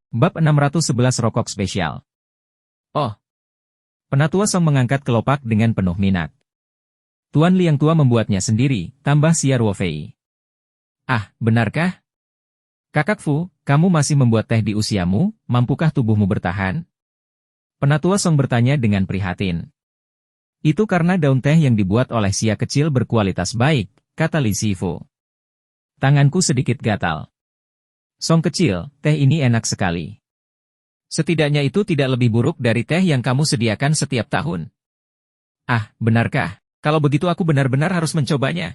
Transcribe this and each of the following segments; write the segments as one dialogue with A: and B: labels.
A: Bab 611 Rokok Spesial. Oh. Penatua Song mengangkat kelopak dengan penuh minat. Tuan Li yang tua membuatnya sendiri, tambah Xia Ruofei. Ah, benarkah? Kakak Fu, kamu masih membuat teh di usiamu, mampukah tubuhmu bertahan? Penatua Song bertanya dengan prihatin. Itu karena daun teh yang dibuat oleh Xia kecil berkualitas baik, kata Li Sifu. Tanganku sedikit gatal. Song kecil, teh ini enak sekali. Setidaknya itu tidak lebih buruk dari teh yang kamu sediakan setiap tahun. Ah, benarkah? Kalau begitu aku benar-benar harus mencobanya.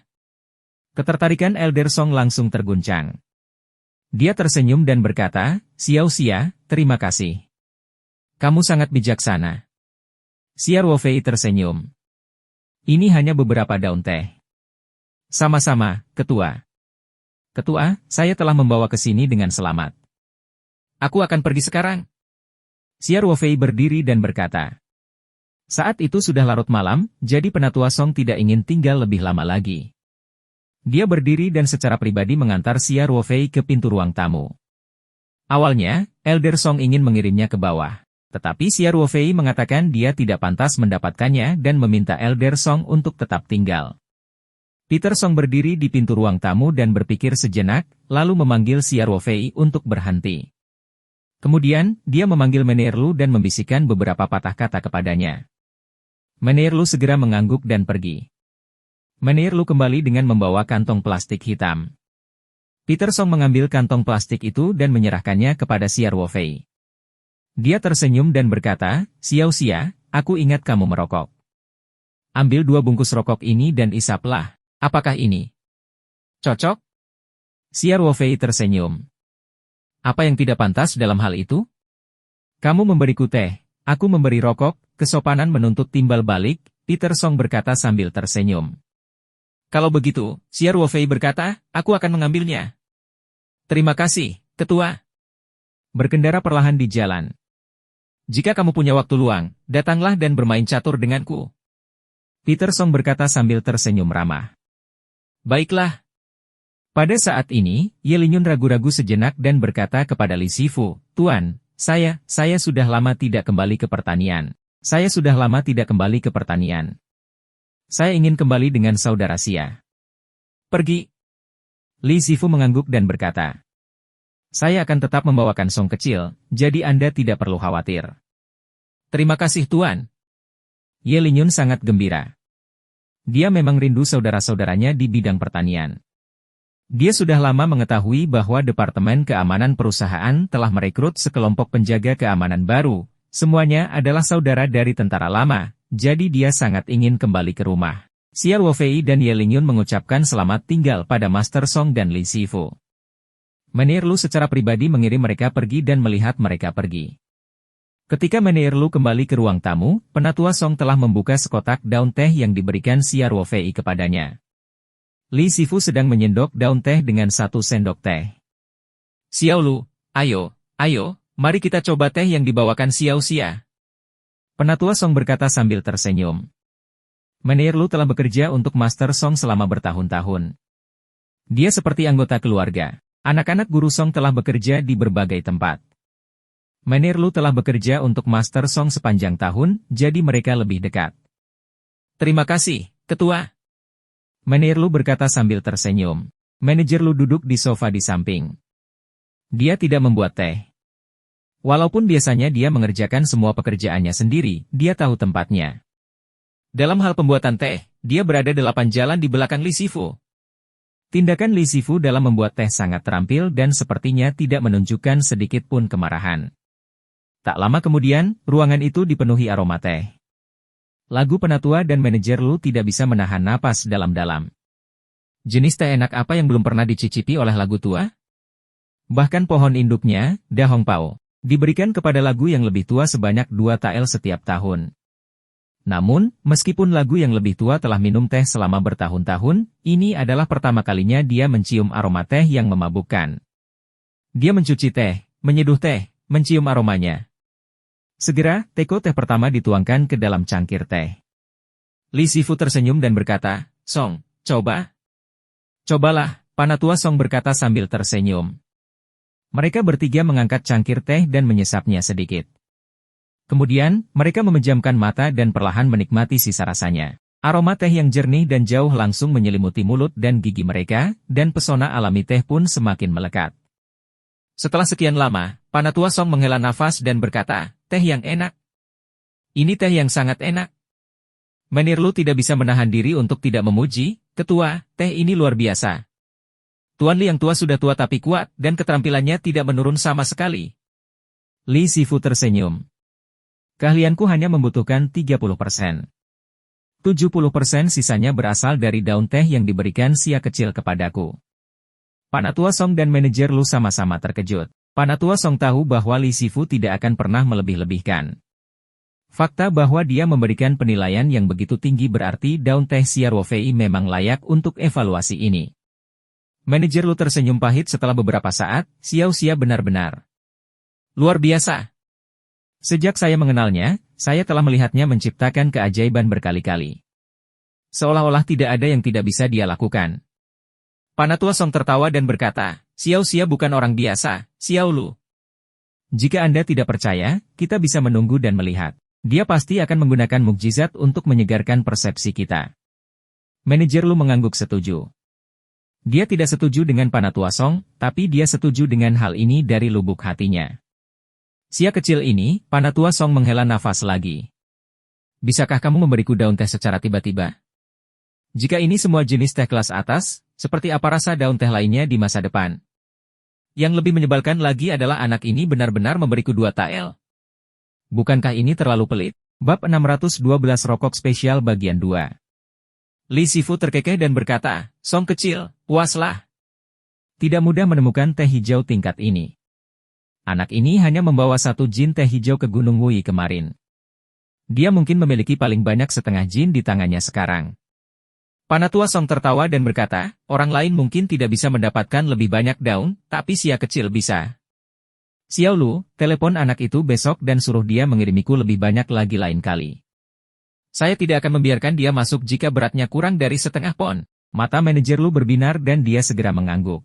A: Ketertarikan Elder Song langsung terguncang. Dia tersenyum dan berkata, Xiao Xia, terima kasih. Kamu sangat bijaksana. Xia Ruofei tersenyum. Ini hanya beberapa daun teh. Sama-sama, Ketua. Ketua, saya telah membawa ke sini dengan selamat. Aku akan pergi sekarang. Xia Ruofei berdiri dan berkata. Saat itu sudah larut malam, jadi Penatua Song tidak ingin tinggal lebih lama lagi. Dia berdiri dan secara pribadi mengantar Xia Ruofei ke pintu ruang tamu. Awalnya, Elder Song ingin mengirimnya ke bawah. Tetapi Xia Ruofei mengatakan dia tidak pantas mendapatkannya dan meminta Elder Song untuk tetap tinggal. Peter Song berdiri di pintu ruang tamu dan berpikir sejenak, lalu memanggil Xia Ruofei untuk berhenti. Kemudian, dia memanggil Meneer Lu dan membisikkan beberapa patah kata kepadanya. Meneer Lu segera mengangguk dan pergi. Meneer Lu kembali dengan membawa kantong plastik hitam. Peter Song mengambil kantong plastik itu dan menyerahkannya kepada Xia Ruofei. Dia tersenyum dan berkata, Xiao Xia, aku ingat kamu merokok. Ambil 2 bungkus rokok ini dan isaplah. Apakah ini cocok? Xia Ruofei tersenyum. Apa yang tidak pantas dalam hal itu? Kamu memberiku teh, aku memberi rokok, kesopanan menuntut timbal balik, Peter Song berkata sambil tersenyum. Kalau begitu, Xia Ruofei berkata, aku akan mengambilnya. Terima kasih, Ketua. Berkendara perlahan di jalan. Jika kamu punya waktu luang, datanglah dan bermain catur denganku. Peter Song berkata sambil tersenyum ramah. Baiklah. Pada saat ini, Ye Lingyun ragu-ragu sejenak dan berkata kepada Li Sifu, Tuan, saya sudah lama tidak kembali ke pertanian. Saya sudah lama tidak kembali ke pertanian. Saya ingin kembali dengan saudara Xia. Pergi. Li Sifu mengangguk dan berkata, saya akan tetap membawakan Song kecil, jadi Anda tidak perlu khawatir. Terima kasih Tuan. Ye Lingyun sangat gembira. Dia memang rindu saudara-saudaranya di bidang pertanian. Dia sudah lama mengetahui bahwa Departemen Keamanan Perusahaan telah merekrut sekelompok penjaga keamanan baru. Semuanya adalah saudara dari tentara lama, jadi dia sangat ingin kembali ke rumah. Xia Ruofei dan Ye Lingyun mengucapkan selamat tinggal pada Master Song dan Li Sifu. Meneer Lu secara pribadi mengirim mereka pergi dan melihat mereka pergi. Ketika Meneer Lu kembali ke ruang tamu, Penatua Song telah membuka sekotak daun teh yang diberikan Xia Ruofei kepadanya. Li Sifu sedang menyendok daun teh dengan 1 sendok teh. Xiao Lu, ayo, mari kita coba teh yang dibawakan Xiao Xia. Penatua Song berkata sambil tersenyum. Meneer Lu telah bekerja untuk Master Song selama bertahun-tahun. Dia seperti anggota keluarga. Anak-anak guru Song telah bekerja di berbagai tempat. Meneer Lu telah bekerja untuk Master Song sepanjang tahun, jadi mereka lebih dekat. Terima kasih, Ketua. Meneer Lu berkata sambil tersenyum. Manajer Lu duduk di sofa di samping. Dia tidak membuat teh. Walaupun biasanya dia mengerjakan semua pekerjaannya sendiri, dia tahu tempatnya. Dalam hal pembuatan teh, dia berada 8 jalan di belakang Li Sifu. Tindakan Li Sifu dalam membuat teh sangat terampil dan sepertinya tidak menunjukkan sedikit pun kemarahan. Tak lama kemudian, ruangan itu dipenuhi aroma teh. Lagu Penatua dan Manajer Lu tidak bisa menahan napas dalam-dalam. Jenis teh enak apa yang belum pernah dicicipi oleh Lagu Tua? Bahkan pohon induknya, Da Hong Pao, diberikan kepada Lagu yang lebih tua sebanyak 2 tael setiap tahun. Namun, meskipun Lagu yang lebih tua telah minum teh selama bertahun-tahun, ini adalah pertama kalinya dia mencium aroma teh yang memabukkan. Dia mencuci teh, menyeduh teh, mencium aromanya. Segera, teko teh pertama dituangkan ke dalam cangkir teh. Li Sifu tersenyum dan berkata, Song, coba. Cobalah, Penatua Song berkata sambil tersenyum. Mereka bertiga mengangkat cangkir teh dan menyesapnya sedikit. Kemudian, mereka memejamkan mata dan perlahan menikmati sisa rasanya. Aroma teh yang jernih dan jauh langsung menyelimuti mulut dan gigi mereka, dan pesona alami teh pun semakin melekat. Setelah sekian lama, Panatua Song menghela nafas dan berkata, "Teh yang enak. Ini teh yang sangat enak." Menirlu tidak bisa menahan diri untuk tidak memuji, "Ketua, teh ini luar biasa. Tuan Li yang tua sudah tua tapi kuat, dan keterampilannya tidak menurun sama sekali." Li Sifu tersenyum. "Keahlianku hanya membutuhkan 30%. 70% sisanya berasal dari daun teh yang diberikan Sia kecil kepadaku." Panatua Song dan manajer Lu sama-sama terkejut. Panatua Song tahu bahwa Li Sifu tidak akan pernah melebih-lebihkan. Fakta bahwa dia memberikan penilaian yang begitu tinggi berarti daun teh Sia Ruofei memang layak untuk evaluasi ini. Manajer Lu tersenyum pahit setelah beberapa saat, "Xiao Xia benar-benar luar biasa. Sejak saya mengenalnya, saya telah melihatnya menciptakan keajaiban berkali-kali. Seolah-olah tidak ada yang tidak bisa dia lakukan." Panatua Song tertawa dan berkata, "Xiao Xia bukan orang biasa, Xiao Lu. Jika Anda tidak percaya, kita bisa menunggu dan melihat. Dia pasti akan menggunakan mukjizat untuk menyegarkan persepsi kita." Manajer Lu mengangguk setuju. Dia tidak setuju dengan Panatua Song, tapi dia setuju dengan hal ini dari lubuk hatinya. "Sia kecil ini," Panatua Song menghela nafas lagi. "Bisakah kamu memberiku daun teh secara tiba-tiba? Jika ini semua jenis teh kelas atas, seperti apa rasa daun teh lainnya di masa depan? Yang lebih menyebalkan lagi adalah anak ini benar-benar memberiku 2 tael. Bukankah ini terlalu pelit?" Bab 612 Rokok Spesial Bagian 2. Li Sifu terkekeh dan berkata, "Song kecil, puaslah. Tidak mudah menemukan teh hijau tingkat ini. Anak ini hanya membawa 1 jin teh hijau ke Gunung Wui kemarin. Dia mungkin memiliki paling banyak setengah jin di tangannya sekarang." Panatua Song tertawa dan berkata, "Orang lain mungkin tidak bisa mendapatkan lebih banyak daun, tapi Sia kecil bisa. Xiao Lu, telepon anak itu besok dan suruh dia mengirimiku lebih banyak lagi lain kali. Saya tidak akan membiarkan dia masuk jika beratnya kurang dari setengah pon." Mata manajer Lu berbinar dan dia segera mengangguk.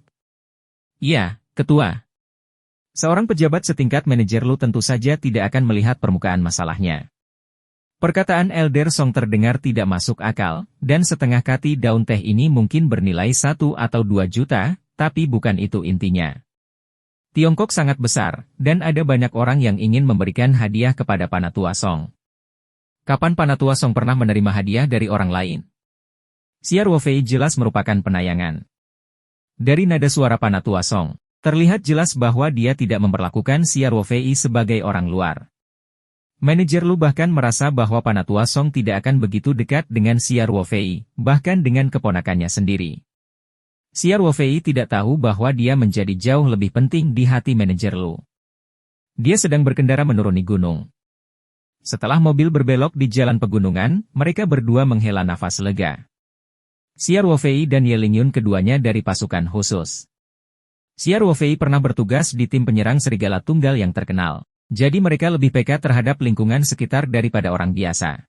A: "Iya, Ketua." Seorang pejabat setingkat manajer Lu tentu saja tidak akan melihat permukaan masalahnya. Perkataan Elder Song terdengar tidak masuk akal, dan setengah kati daun teh ini mungkin bernilai 1 atau 2 juta, tapi bukan itu intinya. Tiongkok sangat besar, dan ada banyak orang yang ingin memberikan hadiah kepada Panatua Song. Kapan Panatua Song pernah menerima hadiah dari orang lain? Sia Ruofei jelas merupakan penayangan. Dari nada suara Panatua Song, terlihat jelas bahwa dia tidak memperlakukan Sia Ruofei sebagai orang luar. Manajer Lu bahkan merasa bahwa Panatua Song tidak akan begitu dekat dengan Sia Ruofei, bahkan dengan keponakannya sendiri. Sia Ruofei tidak tahu bahwa dia menjadi jauh lebih penting di hati manajer Lu. Dia sedang berkendara menuruni gunung. Setelah mobil berbelok di jalan pegunungan, mereka berdua menghela nafas lega. Sia Ruofei dan Ye Lingyun keduanya dari pasukan khusus. Sia Ruofei pernah bertugas di tim penyerang serigala tunggal yang terkenal. Jadi mereka lebih peka terhadap lingkungan sekitar daripada orang biasa.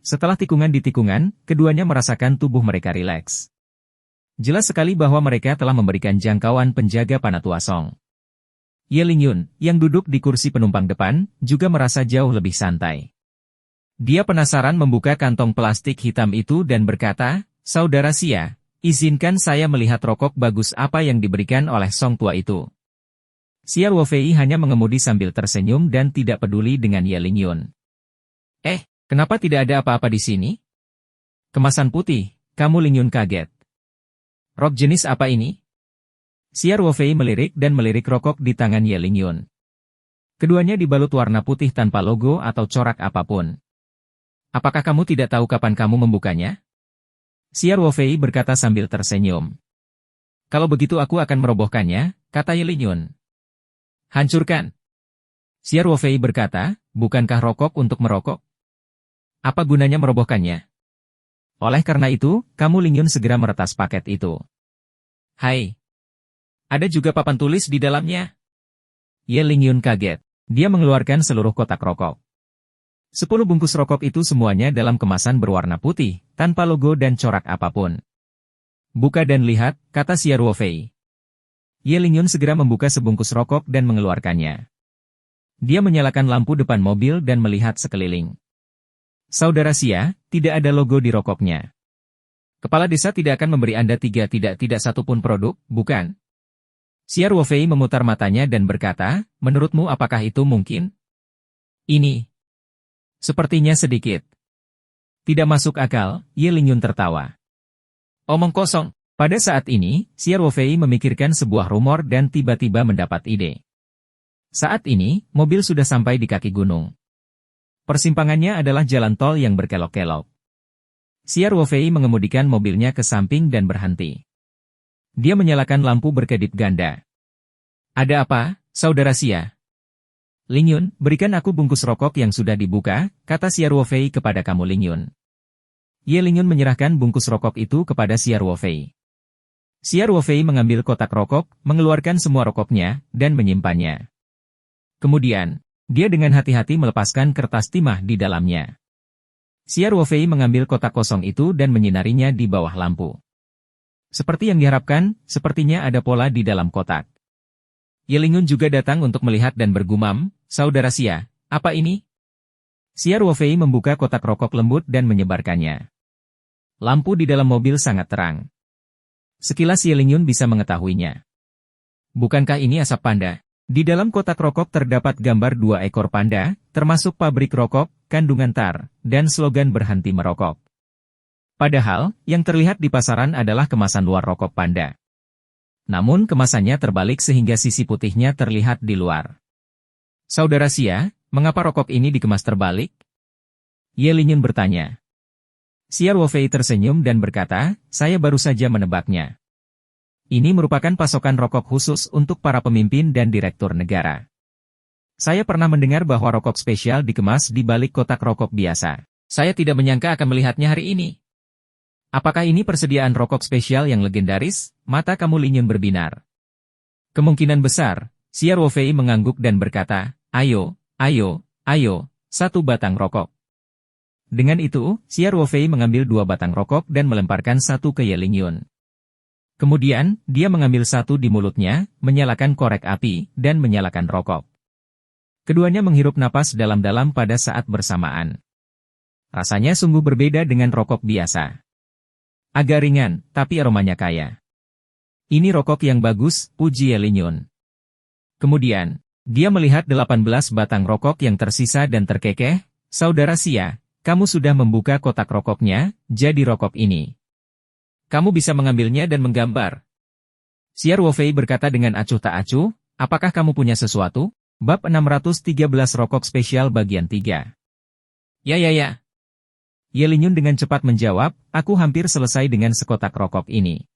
A: Setelah tikungan di tikungan, keduanya merasakan tubuh mereka rileks. Jelas sekali bahwa mereka telah memberikan jangkauan penjaga Panatua Song. Ye Lingyun, yang duduk di kursi penumpang depan, juga merasa jauh lebih santai. Dia penasaran membuka kantong plastik hitam itu dan berkata, "Saudara Sia, izinkan saya melihat rokok bagus apa yang diberikan oleh Song tua itu." Sia Ruofei hanya mengemudi sambil tersenyum dan tidak peduli dengan Ye Lingyun. Kenapa tidak ada apa-apa di sini?" "Kemasan putih," kamu Lingyun kaget. "Rok jenis apa ini?" Sia Ruofei melirik dan melirik rokok di tangan Ye Lingyun. Keduanya dibalut warna putih tanpa logo atau corak apapun. "Apakah kamu tidak tahu kapan kamu membukanya?" Sia Ruofei berkata sambil tersenyum. "Kalau begitu aku akan merobohkannya," kata Ye Lingyun. "Hancurkan." Sia Ruofei berkata, "Bukankah rokok untuk merokok? Apa gunanya merobohkannya?" "Oleh karena itu, kamu Lingyun segera meretas paket itu." "Hai. Ada juga papan tulis di dalamnya." Ye Lingyun kaget. Dia mengeluarkan seluruh kotak rokok. 10 bungkus rokok itu semuanya dalam kemasan berwarna putih, tanpa logo dan corak apapun. "Buka dan lihat," kata Sia Ruofei. Ye Lingyun segera membuka sebungkus rokok dan mengeluarkannya. Dia menyalakan lampu depan mobil dan melihat sekeliling. Saudara Xia, tidak ada logo di rokoknya. Kepala desa tidak akan memberi Anda tidak satupun produk, bukan? Xia Ruofei memutar matanya dan berkata, menurutmu apakah itu mungkin? Ini. Sepertinya sedikit. Tidak masuk akal, Ye Lingyun tertawa. Omong kosong. Pada saat ini, Xia Ruofei memikirkan sebuah rumor dan tiba-tiba mendapat ide. Saat ini, mobil sudah sampai di kaki gunung. Persimpangannya adalah jalan tol yang berkelok-kelok. Xia Ruofei mengemudikan mobilnya ke samping dan berhenti. Dia menyalakan lampu berkedip ganda. Ada apa, saudara Xia? Lingyun, berikan aku bungkus rokok yang sudah dibuka, kata Xia Ruofei kepada kamu Lingyun. Ye Lingyun menyerahkan bungkus rokok itu kepada Xia Ruofei. Xia Ruofei mengambil kotak rokok, mengeluarkan semua rokoknya, dan menyimpannya. Kemudian, dia dengan hati-hati melepaskan kertas timah di dalamnya. Xia Ruofei mengambil kotak kosong itu dan menyinarinya di bawah lampu. Seperti yang diharapkan, sepertinya ada pola di dalam kotak. Ye Lingyun juga datang untuk melihat dan bergumam, saudara Xia, apa ini? Xia Ruofei membuka kotak rokok lembut dan menyebarkannya. Lampu di dalam mobil sangat terang. Sekilas Ye Lingyun bisa mengetahuinya. Bukankah ini asap panda? Di dalam kotak rokok terdapat gambar 2 ekor panda, termasuk pabrik rokok, kandungan tar, dan slogan berhenti merokok. Padahal, yang terlihat di pasaran adalah kemasan luar rokok panda. Namun kemasannya terbalik sehingga sisi putihnya terlihat di luar. Saudara Xia, mengapa rokok ini dikemas terbalik? Ye Lingyun bertanya. Xia Ruofei tersenyum dan berkata, saya baru saja menebaknya. Ini merupakan pasokan rokok khusus untuk para pemimpin dan direktur negara. Saya pernah mendengar bahwa rokok spesial dikemas di balik kotak rokok biasa. Saya tidak menyangka akan melihatnya hari ini. Apakah ini persediaan rokok spesial yang legendaris? Mata kamu Lingyun berbinar. Kemungkinan besar, Xia Ruofei mengangguk dan berkata, ayo, satu batang rokok. Dengan itu, Xia Ruofei mengambil 2 batang rokok dan melemparkan satu ke Ye Lingyun. Kemudian, dia mengambil satu di mulutnya, menyalakan korek api, dan menyalakan rokok. Keduanya menghirup napas dalam-dalam pada saat bersamaan. Rasanya sungguh berbeda dengan rokok biasa. Agak ringan, tapi aromanya kaya. Ini rokok yang bagus, puji Ye Lingyun. Kemudian, dia melihat 18 batang rokok yang tersisa dan terkekeh, saudara Xia. Kamu sudah membuka kotak rokoknya, jadi rokok ini. Kamu bisa mengambilnya dan menggambar. Xia Ruofei berkata dengan acuh tak acuh, apakah kamu punya sesuatu? Bab 613 Rokok Spesial Bagian 3. Ya. Ye Lingyun dengan cepat menjawab, aku hampir selesai dengan sekotak rokok ini.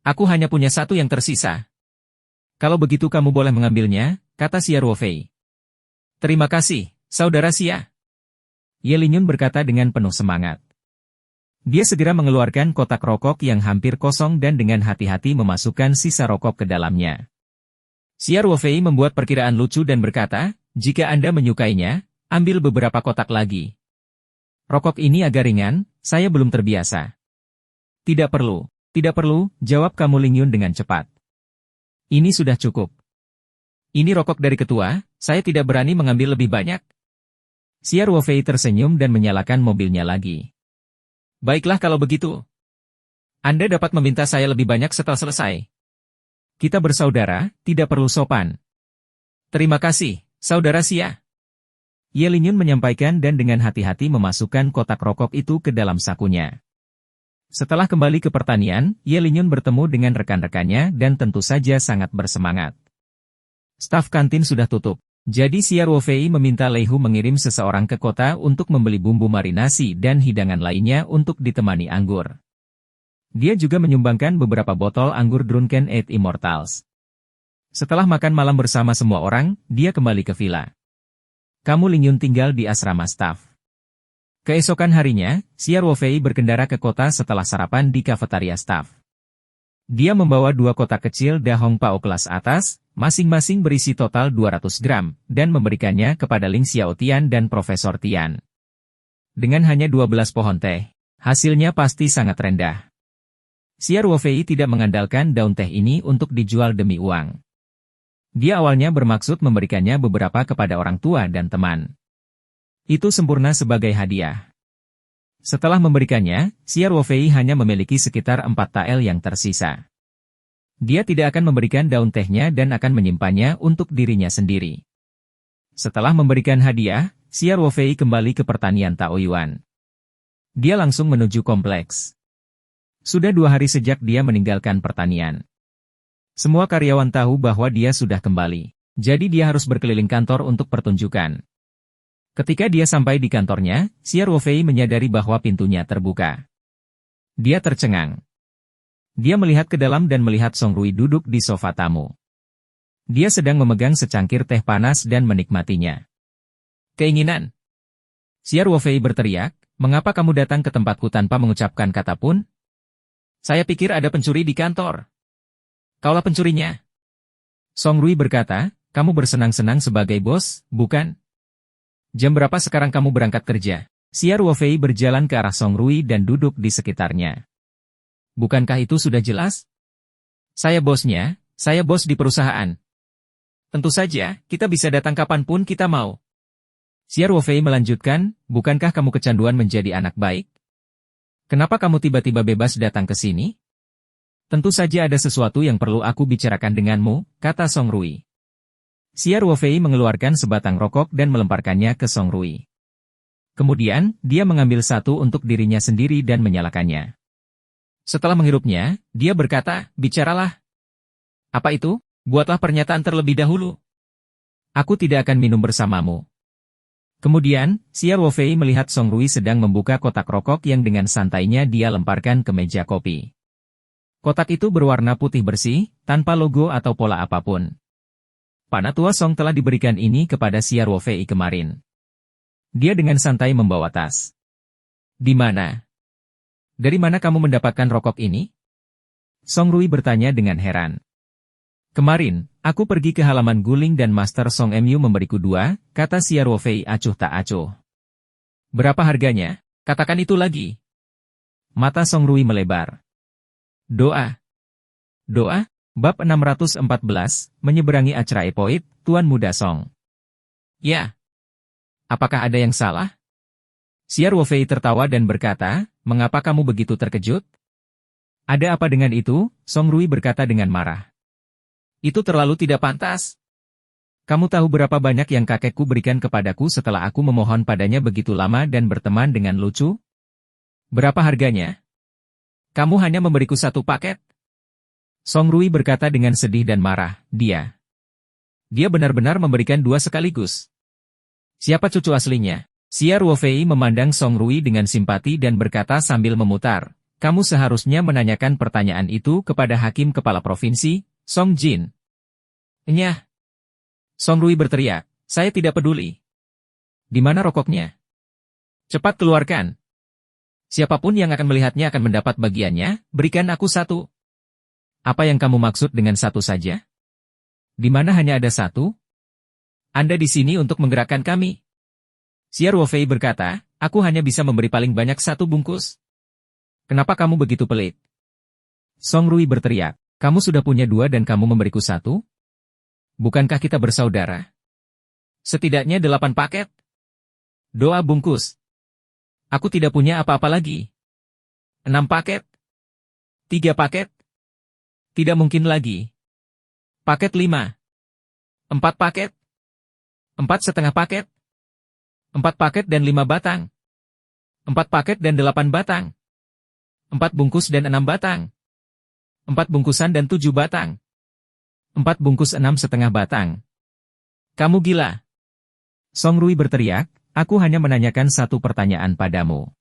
A: Aku hanya punya satu yang tersisa. Kalau begitu kamu boleh mengambilnya, kata Xia Ruofei. Terima kasih, saudara Xia. Ye Lingyun berkata dengan penuh semangat. Dia segera mengeluarkan kotak rokok yang hampir kosong dan dengan hati-hati memasukkan sisa rokok ke dalamnya. Xia Ruofei membuat perkiraan lucu dan berkata, jika Anda menyukainya, ambil beberapa kotak lagi. Rokok ini agak ringan, saya belum terbiasa. Tidak perlu, jawab kamu Lingyun dengan cepat. Ini sudah cukup. Ini rokok dari ketua, saya tidak berani mengambil lebih banyak. Xia Ruofei tersenyum dan menyalakan mobilnya lagi. Baiklah kalau begitu. Anda dapat meminta saya lebih banyak setelah selesai. Kita bersaudara, tidak perlu sopan. Terima kasih, saudara Xia. Ye Lingyun menyampaikan dan dengan hati-hati memasukkan kotak rokok itu ke dalam sakunya. Setelah kembali ke pertanian, Ye Lingyun bertemu dengan rekan-rekannya dan tentu saja sangat bersemangat. Staf kantin sudah tutup. Jadi Xia Ruofei meminta Lei Hu mengirim seseorang ke kota untuk membeli bumbu marinasi dan hidangan lainnya untuk ditemani anggur. Dia juga menyumbangkan beberapa botol anggur Drunken Eight Immortals. Setelah makan malam bersama semua orang, dia kembali ke villa. Kamu Lingyun tinggal di asrama staf. Keesokan harinya, Xia Ruofei berkendara ke kota setelah sarapan di kafetaria staf. Dia membawa 2 kotak kecil Da Hong Pao kelas atas, masing-masing berisi total 200 gram, dan memberikannya kepada Ling Xiao Tian dan Profesor Tian. Dengan hanya 12 pohon teh, hasilnya pasti sangat rendah. Xia Ruofei tidak mengandalkan daun teh ini untuk dijual demi uang. Dia awalnya bermaksud memberikannya beberapa kepada orang tua dan teman. Itu sempurna sebagai hadiah. Setelah memberikannya, Xia Ruofei hanya memiliki sekitar 4 tael yang tersisa. Dia tidak akan memberikan daun tehnya dan akan menyimpannya untuk dirinya sendiri. Setelah memberikan hadiah, Xia Ruofei kembali ke pertanian Taoyuan. Dia langsung menuju kompleks. Sudah 2 hari sejak dia meninggalkan pertanian. Semua karyawan tahu bahwa dia sudah kembali. Jadi dia harus berkeliling kantor untuk pertunjukan. Ketika dia sampai di kantornya, Xia Ruofei menyadari bahwa pintunya terbuka. Dia tercengang. Dia melihat ke dalam dan melihat Song Rui duduk di sofa tamu. Dia sedang memegang secangkir teh panas dan menikmatinya. Keinginan. Xia Ruofei berteriak, "Mengapa kamu datang ke tempatku tanpa mengucapkan kata pun? Saya pikir ada pencuri di kantor. Kaulah pencurinya." Song Rui berkata, "Kamu bersenang-senang sebagai bos, bukan? Jam berapa sekarang kamu berangkat kerja?" Xia Ruofei berjalan ke arah Song Rui dan duduk di sekitarnya. "Bukankah itu sudah jelas? Saya bosnya, saya bos di perusahaan. Tentu saja, kita bisa datang kapanpun kita mau." Xia Ruofei melanjutkan, "Bukankah kamu kecanduan menjadi anak baik? Kenapa kamu tiba-tiba bebas datang ke sini?" "Tentu saja ada sesuatu yang perlu aku bicarakan denganmu," kata Song Rui. Xia Ruofei mengeluarkan sebatang rokok dan melemparkannya ke Song Rui. Kemudian, dia mengambil satu untuk dirinya sendiri dan menyalakannya. Setelah menghirupnya, dia berkata, "Bicaralah." "Apa itu? Buatlah pernyataan terlebih dahulu. Aku tidak akan minum bersamamu." Kemudian, Xia Ruofei melihat Song Rui sedang membuka kotak rokok yang dengan santainya dia lemparkan ke meja kopi. Kotak itu berwarna putih bersih, tanpa logo atau pola apapun. Panatua Song telah diberikan ini kepada Xia Ruofei kemarin. Dia dengan santai membawa tas. "Di mana? Dari mana kamu mendapatkan rokok ini?" Song Rui bertanya dengan heran. "Kemarin, aku pergi ke halaman guling dan Master Song Mu memberiku 2, kata Xia Ruofei acuh tak acuh. "Berapa harganya? Katakan itu lagi." Mata Song Rui melebar. "Doa. Doa?" Bab 614, menyeberangi Achra Epoit, Tuan Muda Song. "Ya. Apakah ada yang salah?" Xia Ruofei tertawa dan berkata, "Mengapa kamu begitu terkejut?" "Ada apa dengan itu?" Song Rui berkata dengan marah. "Itu terlalu tidak pantas. Kamu tahu berapa banyak yang kakekku berikan kepadaku setelah aku memohon padanya begitu lama dan berteman dengan lucu? Berapa harganya? Kamu hanya memberiku 1 paket." Song Rui berkata dengan sedih dan marah, Dia benar-benar memberikan 2 sekaligus. Siapa cucu aslinya?" Xia Ruofei memandang Song Rui dengan simpati dan berkata sambil memutar, "Kamu seharusnya menanyakan pertanyaan itu kepada Hakim Kepala Provinsi, Song Jin." "Nyah!" Song Rui berteriak, "Saya tidak peduli. Di mana rokoknya? Cepat keluarkan. Siapapun yang akan melihatnya akan mendapat bagiannya, berikan aku 1. "Apa yang kamu maksud dengan 1 saja? Di mana hanya ada 1? Anda di sini untuk menggerakkan kami." Xia Ruofei berkata, "Aku hanya bisa memberi paling banyak 1 bungkus. Kenapa kamu begitu pelit?" Song Rui berteriak, "Kamu sudah punya 2 dan kamu memberiku 1? Bukankah kita bersaudara? Setidaknya 8 paket. Doa bungkus. Aku tidak punya apa-apa lagi. 6 paket. 3 paket. Tidak mungkin lagi. Paket 5. 4 paket. 4,5 paket. 4 paket dan 5 batang. 4 paket dan 8 batang. 4 bungkus dan 6 batang. 4 bungkusan dan 7 batang. 4 bungkus 6,5 batang. Kamu gila." Song Rui berteriak, "Aku hanya menanyakan 1 pertanyaan padamu.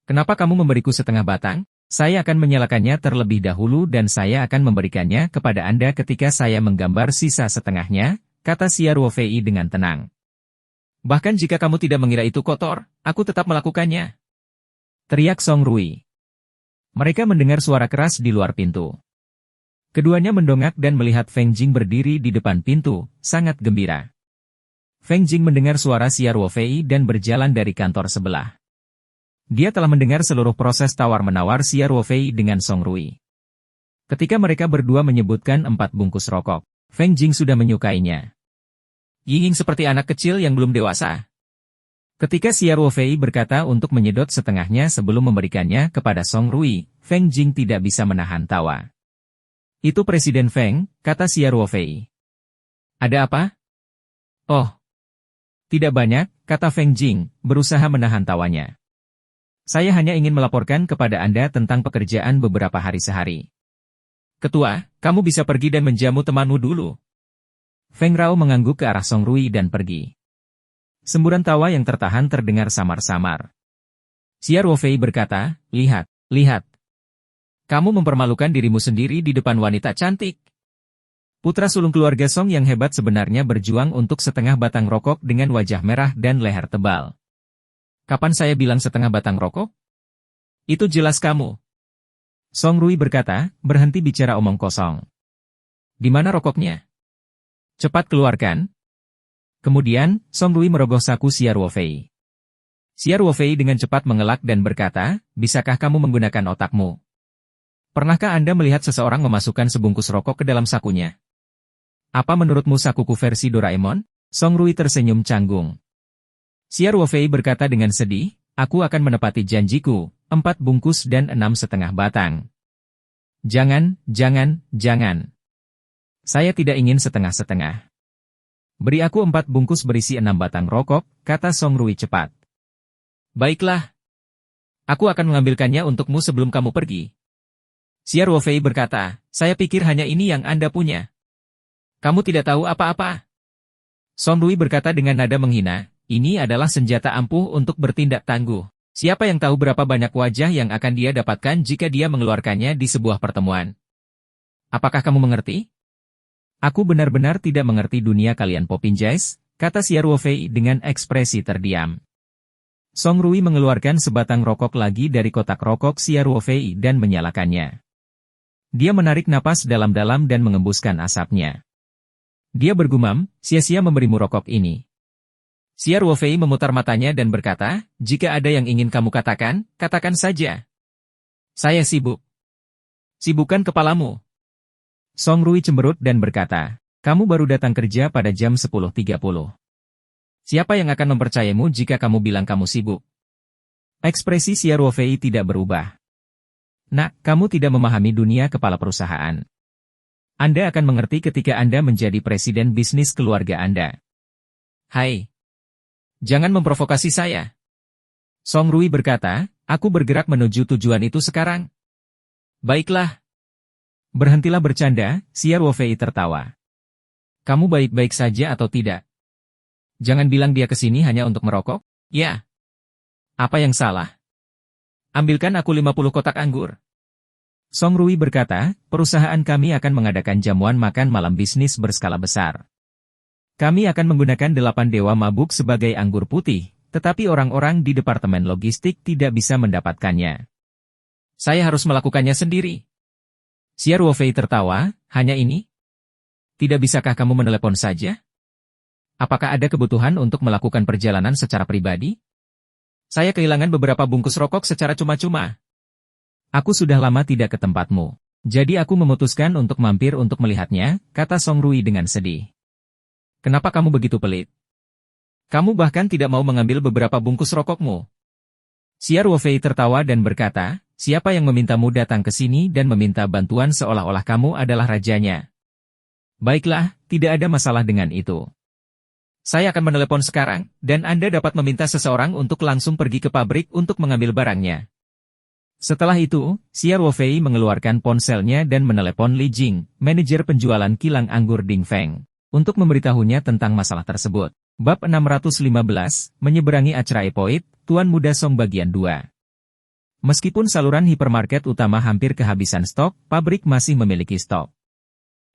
A: Kenapa kamu memberiku 1/2 batang? Saya akan menyalakannya terlebih dahulu dan saya akan memberikannya kepada Anda ketika saya menggambar sisa setengahnya," kata Xia Ruofei dengan tenang. "Bahkan jika kamu tidak mengira itu kotor, aku tetap melakukannya," teriak Song Rui. Mereka mendengar suara keras di luar pintu. Keduanya mendongak dan melihat Feng Jing berdiri di depan pintu, sangat gembira. Feng Jing mendengar suara Xia Ruofei dan berjalan dari kantor sebelah. Dia telah mendengar seluruh proses tawar-menawar Xia Ruofei dengan Song Rui. Ketika mereka berdua menyebutkan 4 bungkus rokok, Feng Jing sudah menyukainya. Ying seperti anak kecil yang belum dewasa. Ketika Xia Ruofei berkata untuk menyedot setengahnya sebelum memberikannya kepada Song Rui, Feng Jing tidak bisa menahan tawa. Itu Presiden Feng, kata Xia Ruofei. Ada apa? Oh, tidak banyak, kata Feng Jing, berusaha menahan tawanya. Saya hanya ingin melaporkan kepada Anda tentang pekerjaan beberapa hari sehari. Ketua, kamu bisa pergi dan menjamu temanmu dulu. Feng Rao mengangguk ke arah Song Rui dan pergi. Semburan tawa yang tertahan terdengar samar-samar. Xia Ruofei berkata, lihat, lihat. Kamu mempermalukan dirimu sendiri di depan wanita cantik. Putra sulung keluarga Song yang hebat sebenarnya berjuang untuk setengah batang rokok dengan wajah merah dan leher tebal. Kapan saya bilang setengah batang rokok? Itu jelas kamu. Song Rui berkata, berhenti bicara omong kosong. Di mana rokoknya? Cepat keluarkan. Kemudian, Song Rui merogoh saku Xia Ruofei. Xia Ruofei dengan cepat mengelak dan berkata, bisakah kamu menggunakan otakmu? Pernahkah Anda melihat seseorang memasukkan sebungkus rokok ke dalam sakunya? Apa menurutmu sakuku versi Doraemon? Song Rui tersenyum canggung. Xia Ruofei berkata dengan sedih, aku akan menepati janjiku, 4 bungkus dan 6,5 batang. Jangan, jangan, jangan. Saya tidak ingin setengah-setengah. Beri aku 4 bungkus berisi 6 batang rokok, kata Song Rui cepat. Baiklah. Aku akan mengambilkannya untukmu sebelum kamu pergi. Xia Ruofei berkata, saya pikir hanya ini yang Anda punya. Kamu tidak tahu apa-apa. Song Rui berkata dengan nada menghina, ini adalah senjata ampuh untuk bertindak tangguh. Siapa yang tahu berapa banyak wajah yang akan dia dapatkan jika dia mengeluarkannya di sebuah pertemuan? Apakah kamu mengerti? Aku benar-benar tidak mengerti dunia kalian Popinjais, kata Xia Ruofei dengan ekspresi terdiam. Song Rui mengeluarkan sebatang rokok lagi dari kotak rokok Xia Ruofei dan menyalakannya. Dia menarik napas dalam-dalam dan mengembuskan asapnya. Dia bergumam, sia-sia memberimu rokok ini. Xia Ruofei memutar matanya dan berkata, jika ada yang ingin kamu katakan, katakan saja. Saya sibuk. Sibukkan kepalamu. Song Rui cemberut dan berkata, kamu baru datang kerja pada jam 10.30. Siapa yang akan mempercayamu jika kamu bilang kamu sibuk? Ekspresi Xia Ruofei tidak berubah. Nak, kamu tidak memahami dunia kepala perusahaan. Anda akan mengerti ketika Anda menjadi presiden bisnis keluarga Anda. Hai. Jangan memprovokasi saya. Song Rui berkata, aku bergerak menuju tujuan itu sekarang. Baiklah. Berhentilah bercanda, Xia Ruofei tertawa. Kamu baik-baik saja atau tidak? Jangan bilang dia ke sini hanya untuk merokok, ya. Apa yang salah? Ambilkan aku 50 kotak anggur. Song Rui berkata, perusahaan kami akan mengadakan jamuan makan malam bisnis berskala besar. Kami akan menggunakan 8 dewa mabuk sebagai anggur putih, tetapi orang-orang di departemen logistik tidak bisa mendapatkannya. Saya harus melakukannya sendiri. Xia Ruofei tertawa, hanya ini? Tidak bisakah kamu menelepon saja? Apakah ada kebutuhan untuk melakukan perjalanan secara pribadi? Saya kehilangan beberapa bungkus rokok secara cuma-cuma. Aku sudah lama tidak ke tempatmu, jadi aku memutuskan untuk mampir untuk melihatnya, kata Song Rui dengan sedih. Kenapa kamu begitu pelit? Kamu bahkan tidak mau mengambil beberapa bungkus rokokmu. Xia Ruofei tertawa dan berkata, siapa yang memintamu datang ke sini dan meminta bantuan seolah-olah kamu adalah rajanya? Baiklah, tidak ada masalah dengan itu. Saya akan menelepon sekarang, dan Anda dapat meminta seseorang untuk langsung pergi ke pabrik untuk mengambil barangnya. Setelah itu, Xia Ruofei mengeluarkan ponselnya dan menelepon Li Jing, manajer penjualan kilang anggur Dingfeng, untuk memberitahunya tentang masalah tersebut. Bab 615, Menyeberangi Acara Epoid, Tuan Muda Song bagian 2. Meskipun saluran hipermarket utama hampir kehabisan stok, pabrik masih memiliki stok.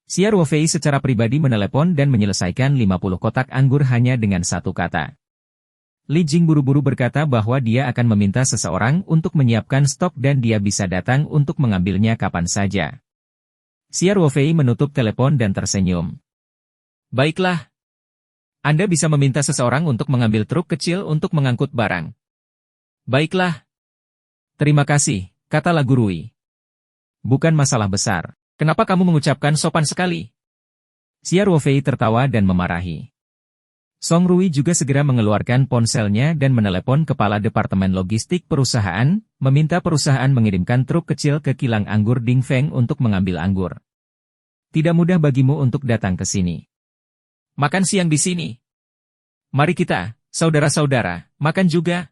A: Xia Ruofei secara pribadi menelepon dan menyelesaikan 50 kotak anggur hanya dengan satu kata. Li Jing buru-buru berkata bahwa dia akan meminta seseorang untuk menyiapkan stok dan dia bisa datang untuk mengambilnya kapan saja. Xia Ruofei menutup telepon dan tersenyum. Baiklah. Anda bisa meminta seseorang untuk mengambil truk kecil untuk mengangkut barang. Baiklah. Terima kasih, kata Lagu Rui. Bukan masalah besar. Kenapa kamu mengucapkan sopan sekali? Xia Ruofei tertawa dan memarahi. Song Rui juga segera mengeluarkan ponselnya dan menelepon kepala departemen logistik perusahaan, meminta perusahaan mengirimkan truk kecil ke kilang anggur Dingfeng untuk mengambil anggur. Tidak mudah bagimu untuk datang ke sini. Makan siang di sini. Mari kita, saudara-saudara, makan juga.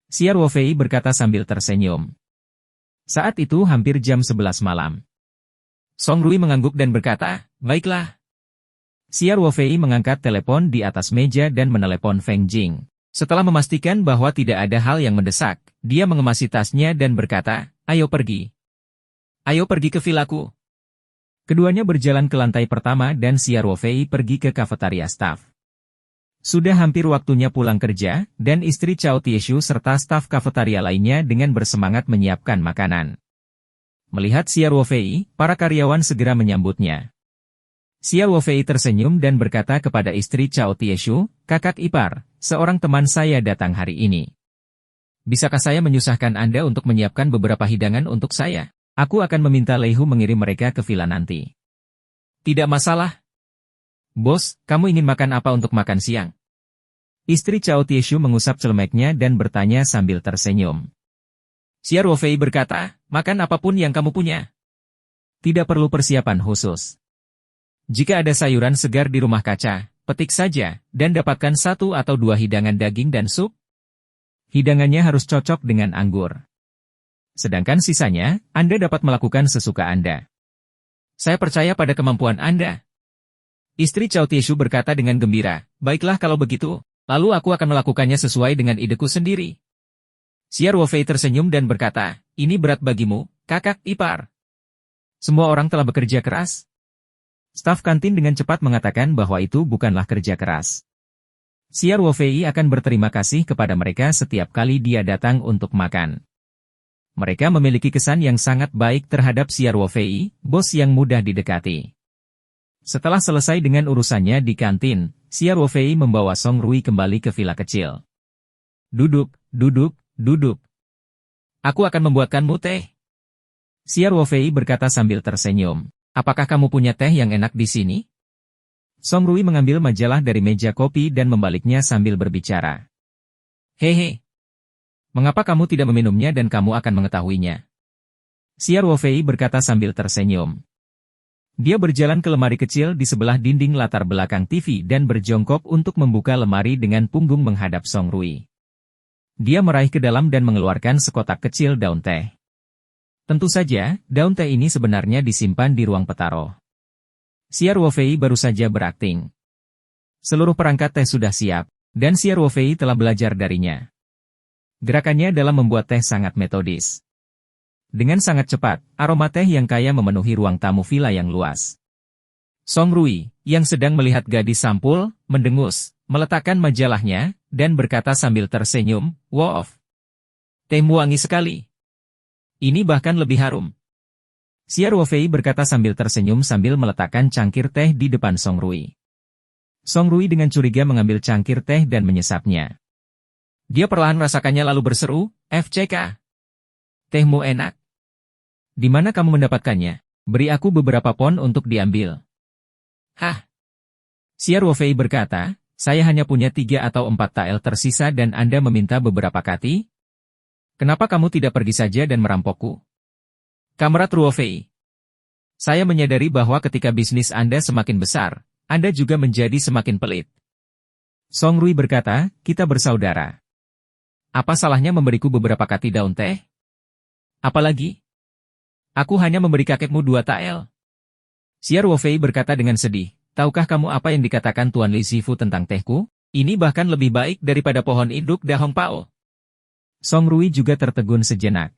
A: Xia Ruofei berkata sambil tersenyum. Saat itu hampir jam 11 malam. Song Rui mengangguk dan berkata, baiklah. Xia Ruofei mengangkat telepon di atas meja dan menelepon Feng Jing. Setelah memastikan bahwa tidak ada hal yang mendesak, dia mengemasi tasnya dan berkata, ayo pergi. Ayo pergi ke vilaku. Keduanya berjalan ke lantai pertama dan Xia Ruofei pergi ke kafetaria staf. Sudah hampir waktunya pulang kerja, dan istri Cao Tieshu serta staf kafetaria lainnya dengan bersemangat menyiapkan makanan. Melihat Xia Ruofei, para karyawan segera menyambutnya. Xia Ruofei tersenyum dan berkata kepada istri Cao Tieshu, kakak ipar, seorang teman saya datang hari ini. Bisakah saya menyusahkan Anda untuk menyiapkan beberapa hidangan untuk saya? Aku akan meminta Leihu mengirim mereka ke villa nanti. Tidak masalah. Bos, kamu ingin makan apa untuk makan siang? Istri Cao Tieshu mengusap celemeknya dan bertanya sambil tersenyum. Xia Ruofei berkata, makan apapun yang kamu punya. Tidak perlu persiapan khusus. Jika ada sayuran segar di rumah kaca, petik saja, dan dapatkan 1 atau 2 hidangan daging dan sup. Hidangannya harus cocok dengan anggur. Sedangkan sisanya, Anda dapat melakukan sesuka Anda. Saya percaya pada kemampuan Anda. Istri Cao Tieshu berkata dengan gembira, baiklah kalau begitu, lalu aku akan melakukannya sesuai dengan ideku sendiri. Xia Ruofei tersenyum dan berkata, ini berat bagimu, kakak ipar. Semua orang telah bekerja keras. Staf kantin dengan cepat mengatakan bahwa itu bukanlah kerja keras. Xia Ruofei akan berterima kasih kepada mereka setiap kali dia datang untuk makan. Mereka memiliki kesan yang sangat baik terhadap Xia Ruofei, bos yang mudah didekati. Setelah selesai dengan urusannya di kantin, Xia Ruofei membawa Song Rui kembali ke villa kecil. Duduk, duduk, duduk. Aku akan membuatkanmu teh. Xia Ruofei berkata sambil tersenyum. Apakah kamu punya teh yang enak di sini? Song Rui mengambil majalah dari meja kopi dan membaliknya sambil berbicara. Hehe. Mengapa kamu tidak meminumnya dan kamu akan mengetahuinya? Xia Ruofei berkata sambil tersenyum. Dia berjalan ke lemari kecil di sebelah dinding latar belakang TV dan berjongkok untuk membuka lemari dengan punggung menghadap Song Rui. Dia meraih ke dalam dan mengeluarkan sekotak kecil daun teh. Tentu saja, daun teh ini sebenarnya disimpan di ruang petaruh. Xia Ruofei baru saja berakting. Seluruh perangkat teh sudah siap, dan Xia Ruofei telah belajar darinya. Gerakannya dalam membuat teh sangat metodis. Dengan sangat cepat, aroma teh yang kaya memenuhi ruang tamu villa yang luas. Song Rui, yang sedang melihat gadis sampul, mendengus, meletakkan majalahnya, dan berkata sambil tersenyum, wow, tehmu wangi sekali. Ini bahkan lebih harum. Xia Ruofei berkata sambil tersenyum sambil meletakkan cangkir teh di depan Song Rui. Song Rui dengan curiga mengambil cangkir teh dan menyesapnya. Dia perlahan merasakannya lalu berseru, FCK. Tehmu enak. Di mana kamu mendapatkannya? Beri aku beberapa pon untuk diambil. Hah? Xia Ruofei berkata, saya hanya punya 3 atau 4 tael tersisa dan Anda meminta beberapa kati? Kenapa kamu tidak pergi saja dan merampokku? Kamrat Ruofei. Saya menyadari bahwa ketika bisnis Anda semakin besar, Anda juga menjadi semakin pelit. Song Rui berkata, kita bersaudara. Apa salahnya memberiku beberapa kati daun teh? Apalagi? Aku hanya memberi kakekmu 2 tael. Xia Ruofei berkata dengan sedih, tahukah kamu apa yang dikatakan Tuan Li Zifu tentang tehku? Ini bahkan lebih baik daripada pohon induk Dahong Pao. Song Rui juga tertegun sejenak.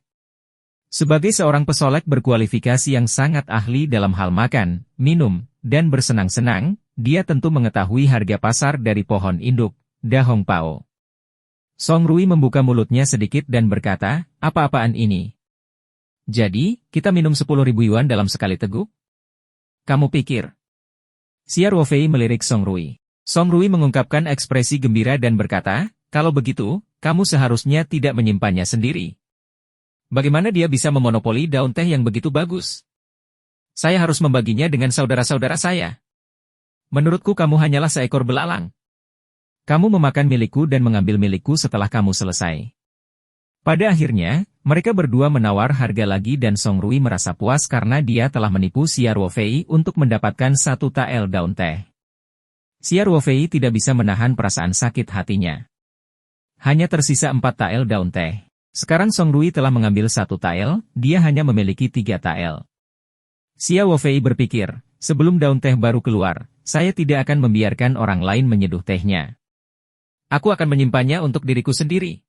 A: Sebagai seorang pesolek berkualifikasi yang sangat ahli dalam hal makan, minum, dan bersenang-senang, dia tentu mengetahui harga pasar dari pohon induk, Dahong Pao. Song Rui membuka mulutnya sedikit dan berkata, apa-apaan ini? Jadi, kita minum 10.000 yuan dalam sekali teguk? Kamu pikir? Xia Ruofei melirik Song Rui. Song Rui mengungkapkan ekspresi gembira dan berkata, kalau begitu, kamu seharusnya tidak menyimpannya sendiri. Bagaimana dia bisa memonopoli daun teh yang begitu bagus? Saya harus membaginya dengan saudara-saudara saya. Menurutku kamu hanyalah seekor belalang. Kamu memakan milikku dan mengambil milikku setelah kamu selesai. Pada akhirnya, mereka berdua menawar harga lagi dan Song Rui merasa puas karena dia telah menipu Xia Ruofei untuk mendapatkan 1 tael daun teh. Xia Ruofei tidak bisa menahan perasaan sakit hatinya. Hanya tersisa 4 tael daun teh. Sekarang Song Rui telah mengambil 1 tael, dia hanya memiliki 3 tael. Xia Ruofei berpikir, sebelum daun teh baru keluar, saya tidak akan membiarkan orang lain menyeduh tehnya. Aku akan menyimpannya untuk diriku sendiri.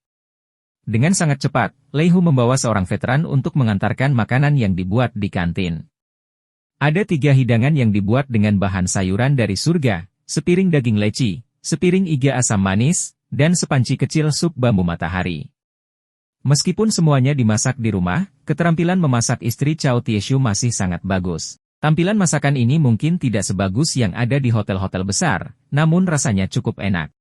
A: Dengan sangat cepat, Lei Hu membawa seorang veteran untuk mengantarkan makanan yang dibuat di kantin. Ada 3 hidangan yang dibuat dengan bahan sayuran dari surga, sepiring daging leci, sepiring iga asam manis, dan sepanci kecil sup bambu matahari. Meskipun semuanya dimasak di rumah, keterampilan memasak istri Cao Tieshu masih sangat bagus. Tampilan masakan ini mungkin tidak sebagus yang ada di hotel-hotel besar, namun rasanya cukup enak.